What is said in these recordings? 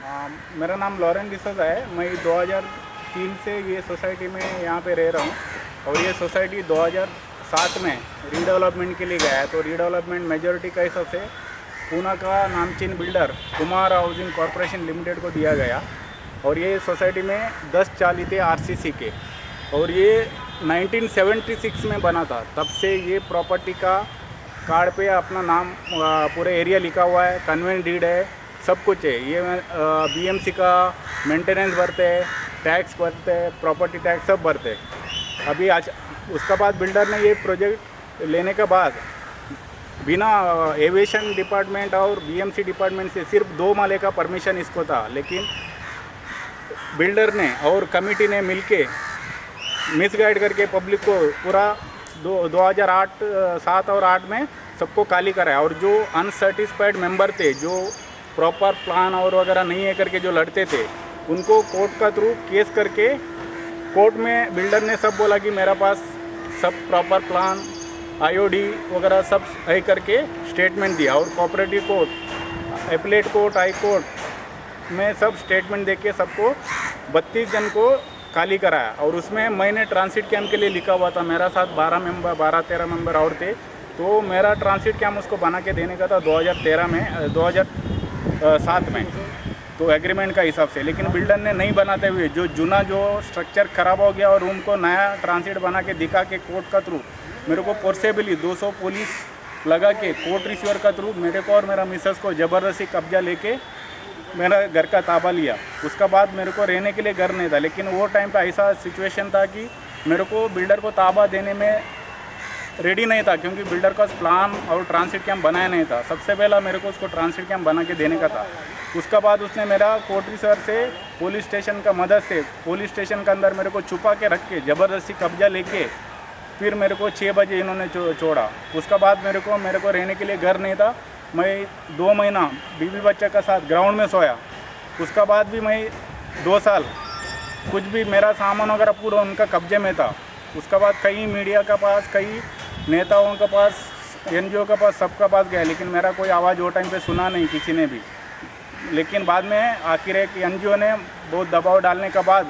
मेरा नाम लॉरेन डिसोजा है। मैं 2003 से ये सोसाइटी में यहाँ पे रह रहा हूँ और ये सोसाइटी 2007 में रीडेवलपमेंट के लिए गया है। तो रीडेवलपमेंट मेजॉरिटी का हिसाब से पूना का नामचीन builder Kumar housing corporation limited को दिया गया और ये सोसाइटी में 10 चाली थे आरसीसी के और ये 1976 में बना था। तब से ये प्रॉपर्टी का कार्ड पे अपना नाम पूरे एरिया लिखा हुआ है, कन्वेंट डीड है, सब कुछ है। ये बीएमसी का मेंटेनेंस भरते हैं, टैक्स भरते हैं, प्रॉपर्टी टैक्स सब भरते हैं। अभी आज उसका बाद बिल्डर ने ये प्रोजेक्ट लेने के बाद बिना एविएशन डिपार्टमेंट और बीएमसी डिपार्टमेंट से सिर्फ 2 माले का परमिशन इसको था, लेकिन बिल्डर ने और कमेटी ने मिलके मिसगाइड करके पब्लिक को पूरा 2008, 7 और 8 में सबको खाली कराया। और जो अनसर्टिस्फाइड मेंबर थे, जो प्रॉपर प्लान और वगैरह नहीं है करके जो लड़ते थे, उनको कोर्ट का थ्रू केस करके कोर्ट में बिल्डर ने सब बोला कि मेरा पास सब प्रॉपर प्लान आईओडी वगैरह सब है करके स्टेटमेंट दिया। और cooperative court, appellate court, high court में सब स्टेटमेंट देके सबको 32 जन को खाली कराया। और उसमें मैंने ट्रांसिट कैंप के लिए लिखा हुआ था, मेरा साथ 12-13 मेंबर और थे। तो मेरा ट्रांसिट कैंप उसको बना के देने का था 2007 में, तो एग्रीमेंट का हिसाब से। लेकिन बिल्डर ने नहीं बनाते हुए जो स्ट्रक्चर ख़राब हो गया और रूम को नया ट्रांसिट बना के दिखा के कोर्ट का थ्रू मेरे को फोर्सेबली 200 पुलिस लगा के कोर्ट रिसीवर का थ्रू मेरे को और मेरा मिसेस को ज़बरदस्ती कब्जा लेके मेरा घर का ताबा लिया। उसका बाद मेरे को रहने के लिए घर नहीं था, लेकिन वो टाइम पे ऐसा सिचुएशन था कि मेरे को बिल्डर को ताबा देने में रेडी नहीं था, क्योंकि बिल्डर का प्लान और ट्रांसिट कैंप बनाया नहीं था। सबसे पहला मेरे को उसको ट्रांसिट कैंप बना के देने का था। उसका बाद उसने मेरा कोर्ट रिसीवर से पुलिस स्टेशन का मदद से पुलिस स्टेशन के अंदर मेरे को छुपा के रख के ज़बरदस्ती कब्जा लेके फिर मेरे को 6 बजे इन्होंने छोड़ा। उसका बाद मेरे को रहने के लिए घर नहीं था। मैं 2 महीना बीवी बच्चा का साथ ग्राउंड में सोया। उसका बाद भी मैं 2 साल कुछ भी मेरा सामान वगैरह पूरा उनका कब्जे में था। उसका बाद कई मीडिया का पास, कई नेताओं के पास, एनजीओ के पास, सबका पास गया, लेकिन मेरा कोई आवाज़ वो टाइम पे सुना नहीं किसी ने भी। लेकिन बाद में आखिर एक एनजीओ ने बहुत दबाव डालने के बाद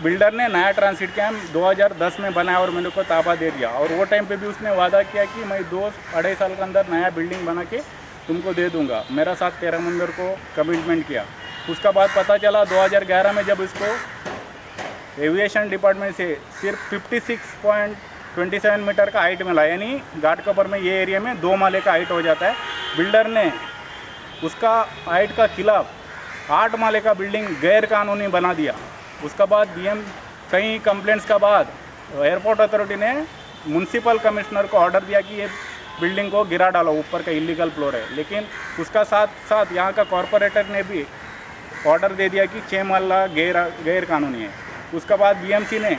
बिल्डर ने नया ट्रांसिट कैंप 2010 में बनाया और मेरे को ताबा दे दिया। और वो टाइम पे भी उसने वादा किया कि मैं 2-2.5 साल के अंदर नया बिल्डिंग बना के तुमको दे दूंगा। मेरा साथ 13 मेंबर को कमिटमेंट किया। उसका बाद पता चला 2011 में जब इसको एविएशन डिपार्टमेंट से सिर्फ 56.27 मीटर का हाइट मिला, यानी घाट कपर में ये एरिया में 2 माले का हाइट हो जाता है। बिल्डर ने उसका हाइट का खिलाफ 8 माले का बिल्डिंग गैर कानूनी बना दिया। उसका बाद कई कंप्लेंट्स का बाद एयरपोर्ट अथॉरिटी ने म्यूनसिपल कमिश्नर को ऑर्डर दिया कि ये बिल्डिंग को गिरा डालो, ऊपर का इलीगल फ्लोर है। लेकिन उसका साथ यहाँ का कॉरपोरेटर ने भी ऑर्डर दे दिया कि 6 माला गैर कानूनी है। उसका बाद बीएमसी ने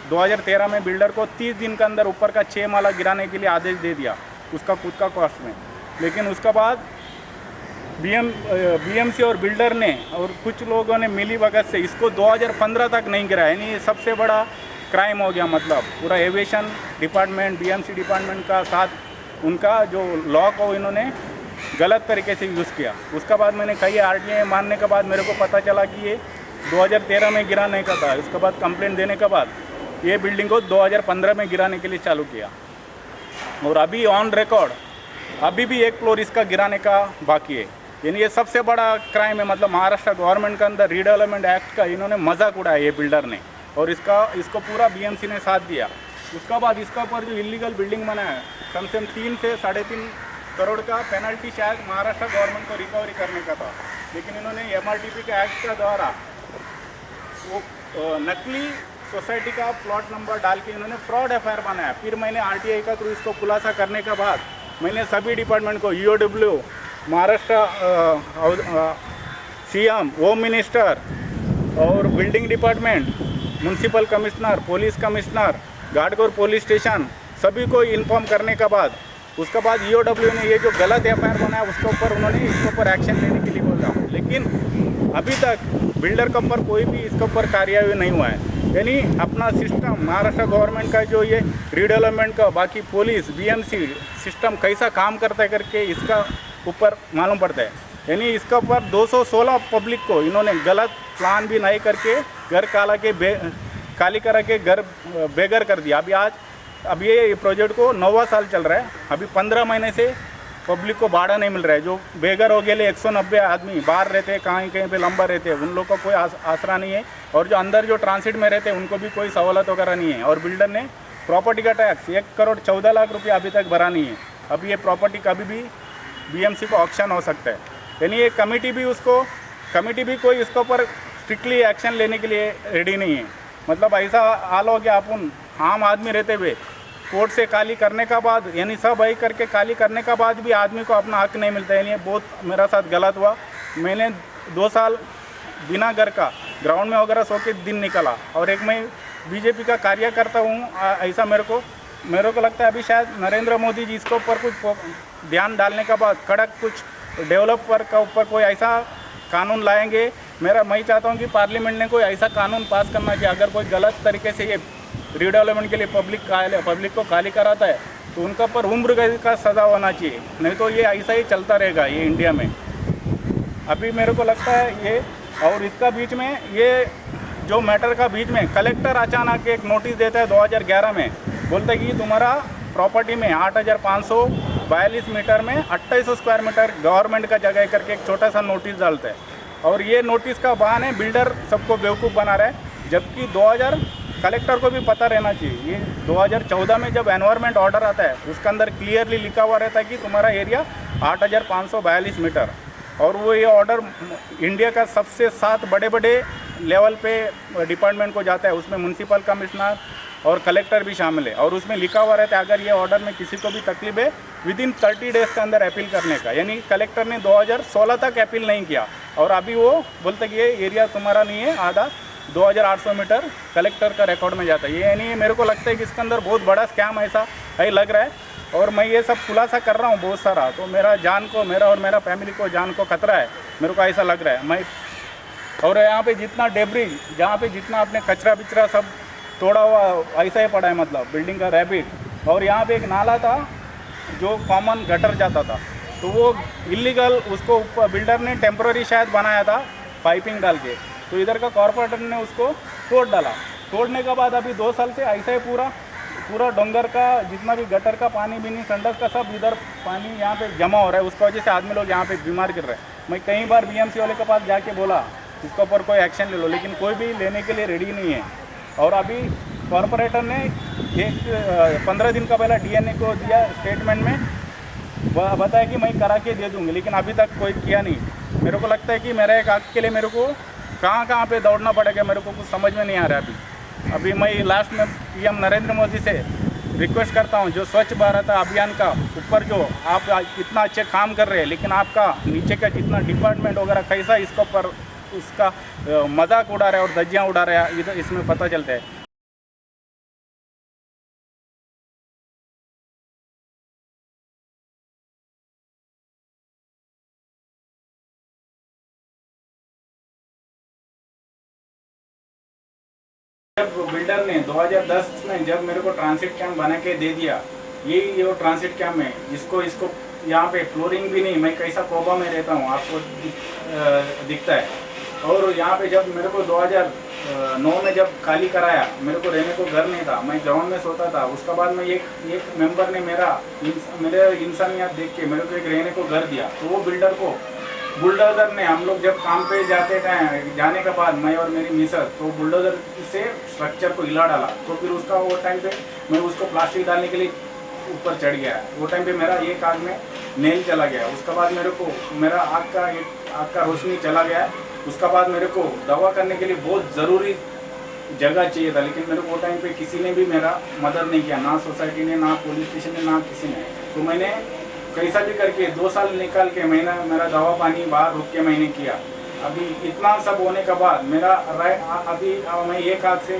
2013 में बिल्डर को 30 दिन के अंदर ऊपर का 6 माला गिराने के लिए आदेश दे दिया उसका खुद का कॉस्ट में। लेकिन उसका बाद बीएमसी और बिल्डर ने और कुछ लोगों ने मिली भगत से इसको 2015 तक नहीं गिराया। यानी ये सबसे बड़ा क्राइम हो गया। मतलब पूरा एविएशन डिपार्टमेंट, बीएमसी डिपार्टमेंट का साथ उनका जो लॉ को इन्होंने गलत तरीके से यूज़ किया। उसका बाद मैंने कई आरटीआई मानने के बाद मेरे को पता चला कि ये 2013 में गिरा नहीं का था। उसके बाद कंप्लेंट देने के बाद ये बिल्डिंग को 2015 में गिराने के लिए चालू किया। और अभी ऑन रिकॉर्ड अभी भी 1 फ्लोर इसका गिराने का बाकी है। यानी ये सबसे बड़ा क्राइम है। मतलब महाराष्ट्र गवर्नमेंट के अंदर रीडेवलपमेंट एक्ट का इन्होंने मजाक उड़ाया ये बिल्डर ने, और इसको पूरा बीएमसी ने साथ दिया। उसका बाद इसका ऊपर जो इलीगल बिल्डिंग बनाया है, कम से कम 3 से 3.5 करोड़ का पेनल्टी शायद महाराष्ट्र गवर्नमेंट को रिकवरी करने का था। लेकिन इन्होंने एमआरटीपी के एक्ट का द्वारा वो नकली सोसाइटी का प्लॉट नंबर डाल के इन्होंने फ्रॉड एफआईआर बनाया। फिर मैंने आरटीआई का थ्रू इसको खुलासा करने के बाद मैंने सभी डिपार्टमेंट को, EOW, Maharashtra CM, home minister और building department, municipal commissioner, police commissioner, Ghatkopar police station, सभी को इन्फॉर्म करने के बाद उसके बाद ईओडब्ल्यू ने ये जो गलत एफआईआर बनाया उसके ऊपर उन्होंने इसके ऊपर एक्शन लेने के लिए बोला। लेकिन अभी तक बिल्डर के ऊपर कोई भी इसके ऊपर कार्यवाही नहीं हुआ है। यानी अपना सिस्टम महाराष्ट्र गवर्नमेंट का जो ये रीडेवलपमेंट का, बाकी पुलिस, बीएमसी सिस्टम कैसा काम करता है करके इसका ऊपर मालूम पड़ता है। यानी इसके ऊपर 216 पब्लिक को इन्होंने गलत प्लान भी नहीं करके घर खाली करा के घर बेघर कर दिया। अभी ये प्रोजेक्ट को 9वां साल चल रहा है, अभी 15 महीने से पब्लिक को भाड़ा नहीं मिल रहा है। जो बेघर हो गए 190 आदमी बाहर रहते हैं, कहीं पे लंबा रहते हैं, उन लोग का कोई आसरा नहीं है। और जो अंदर जो ट्रांसिट में रहते हैं उनको भी कोई सहूलत वगैरह नहीं है। और बिल्डर ने प्रॉपर्टी का टैक्स 1,14,00,000 रुपये अभी तक भरा नहीं है। अभी ये प्रॉपर्टी कभी भी BMC को ऑक्शन हो सकता है। यानी ये कमेटी भी कोई इसके ऊपर स्ट्रिक्टली एक्शन लेने के लिए रेडी नहीं है। मतलब ऐसा हाल हो गया, अपन आम आदमी रहते हुए कोर्ट से खाली करने का बाद, यानी सब वही करके खाली करने का बाद भी आदमी को अपना हक नहीं मिलता है। यानी बहुत मेरा साथ गलत हुआ। मैंने 2 साल बिना घर का ग्राउंड में वगैरह सो के दिन निकाला। और एक मैं BJP का कार्यकर्ता हूँ, ऐसा मेरे को लगता है अभी शायद नरेंद्र मोदी जी इसके ऊपर कुछ ध्यान डालने के बाद कड़क कुछ डेवलपर का ऊपर कोई ऐसा कानून लाएंगे। मैं चाहता हूँ कि पार्लियामेंट ने कोई ऐसा कानून पास करना चाहिए, अगर कोई गलत तरीके से ये रीडेवलपमेंट के लिए पब्लिक को खाली कराता है तो उनका ऊपर उम्र कैद का सज़ा होना चाहिए। नहीं तो ये ऐसा ही चलता रहेगा ये इंडिया में। अभी मेरे को लगता है ये, और इसका बीच में ये जो मैटर का बीच में कलेक्टर अचानक एक नोटिस देता है 2011 में, बोलता है कि तुम्हारा प्रॉपर्टी में 8,542 मीटर में 2800 स्क्वायर मीटर गवर्नमेंट का जगह करके एक छोटा सा नोटिस डालता है। और ये नोटिस का बहाने बिल्डर सबको बेवकूफ़ बना रहा है, जबकि 2000 कलेक्टर को भी पता रहना चाहिए। ये 2014 में जब एनवायरनमेंट ऑर्डर आता है उसके अंदर क्लियरली लिखा हुआ रहता है कि तुम्हारा एरिया 8,542 मीटर। और वो ये ऑर्डर इंडिया का सबसे 7 बड़े लेवल पे डिपार्टमेंट को जाता है, उसमें म्यूनसिपल कमिश्नर और कलेक्टर भी शामिल है। और उसमें लिखा हुआ रहता है अगर ये ऑर्डर में किसी को भी तकलीफ है विदिन 30 डेज़ के अंदर अपील करने का। यानी कलेक्टर ने 2016 तक अपील नहीं किया और अभी वो बोलते कि ये एरिया तुम्हारा नहीं है, आधा 2,800 मीटर कलेक्टर का रिकॉर्ड में जाता है। ये यानी मेरे को लगता है कि इसके अंदर बहुत बड़ा स्कैम ऐसा है लग रहा है। और मैं ये सब खुलासा कर रहा हूँ बहुत सारा, तो मेरा और मेरा फैमिली को जान को खतरा है, मेरे को ऐसा लग रहा है। और यहाँ पे जितना डेब्रिज, जहाँ पे जितना अपने कचरा बिचरा सब तोड़ा हुआ ऐसा ही पड़ा है, मतलब बिल्डिंग का रैबिट। और यहाँ पे एक नाला था जो कॉमन गटर जाता था, तो वो इलीगल, उसको बिल्डर ने टेम्पररी शायद बनाया था पाइपिंग डाल के, तो इधर का कॉर्पोरेटर ने उसको तोड़ डाला। तोड़ने के बाद अभी 2 साल से ऐसा ही पूरा डोंगर का जितना भी गटर का पानी भी नहीं, संडस का सब इधर पानी यहाँ पे जमा हो रहा है। उसकी वजह से आदमी लोग यहाँ पे बीमार गिर रहे हैं। मैं कई बार BMC वाले के पास जाके बोला इसके ऊपर कोई एक्शन ले लो, लेकिन कोई भी लेने के लिए रेडी नहीं है। और अभी कॉर्पोरेटर ने 15 दिन का पहला DNA को दिया स्टेटमेंट में, बताया कि मैं करा के दे दूँगी, लेकिन अभी तक कोई किया नहीं। मेरे को लगता है कि मेरा एक हक के लिए मेरे को कहाँ पे दौड़ना पड़ेगा, मेरे को कुछ समझ में नहीं आ रहा। अभी मैं लास्ट में PM नरेंद्र मोदी से रिक्वेस्ट करता हूँ, जो स्वच्छ भारत अभियान का ऊपर जो आप इतना अच्छे काम कर रहे हैं, लेकिन आपका नीचे का जितना डिपार्टमेंट वगैरह कैसा इसके ऊपर उसका मजाक उड़ा रहा है और धज्जियाँ उड़ा रहा है, इधर इसमें पता चलता है। जब बिल्डर ने 2010 में जब मेरे को ट्रांसिट कैंप बना के दे दिया, यही वो ट्रांसिट कैंप में इसको यहाँ पे फ्लोरिंग भी नहीं, मैं कैसा कोबा में रहता हूँ आपको दिखता है। और यहाँ पे जब मेरे को 2009 में जब खाली कराया, मेरे को रहने को घर नहीं था, मैं ग्राउंड में सोता था। उसके बाद में एक मेंबर ने मेरे इंसानियत देख के मेरे को एक रहने को घर दिया। तो वो बिल्डर को बुलडोज़र ने, हम लोग जब काम पे जाने के बाद मैं और मेरी मिसेस, तो बुलडोज़र से स्ट्रक्चर को हिला डाला। तो फिर उसका वो टाइम पे मैं उसको प्लास्टिक डालने के लिए ऊपर चढ़ गया। वो टाइम पे मेरा एक आँख में नेल चला गया। उसके बाद मेरे को मेरा आँख का रोशनी चला गया। उसके बाद मेरे को दवा करने के लिए बहुत ज़रूरी जगह चाहिए था, लेकिन मेरे को वो टाइम पे किसी ने भी मेरा मदद नहीं किया, ना सोसाइटी ने, ना पुलिस स्टेशन ने, ना किसी ने। तो मैंने कैसा भी करके 2 साल निकाल के मेरा दवा पानी बाहर रुक के मैंने किया। अभी इतना सब होने के बाद मेरा अभी मैं एक हाथ से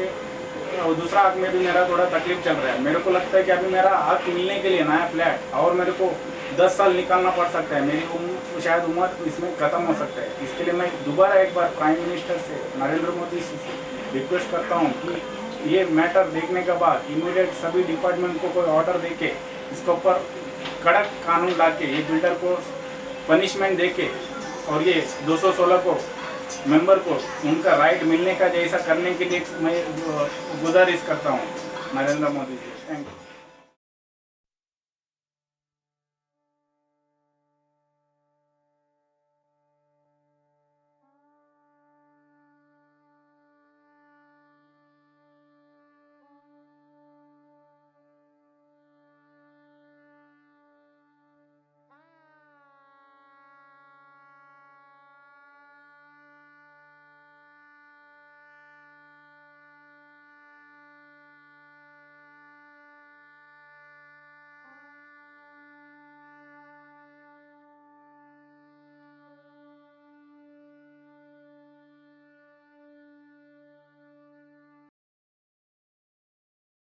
दूसरा हाथ में भी मेरा थोड़ा तकलीफ चल रहा है। मेरे को लगता है कि अभी मेरा हक मिलने के लिए नया फ्लैट और मेरे को 10 साल निकालना पड़ सकता है। मेरी शायद उम्र इसमें ख़त्म हो सकता है। इसके लिए मैं दोबारा एक बार प्राइम मिनिस्टर से, नरेंद्र मोदी से रिक्वेस्ट करता हूँ कि ये मैटर देखने के बाद इमीडिएट सभी डिपार्टमेंट को कोई ऑर्डर दे के इसके ऊपर कड़क कानून ला के ये बिल्डर को पनिशमेंट दे के और ये 216 को मेंबर को उनका राइट मिलने का जैसा करने के लिए मैं गुजारिश करता हूँ नरेंद्र मोदी जी। Thank you.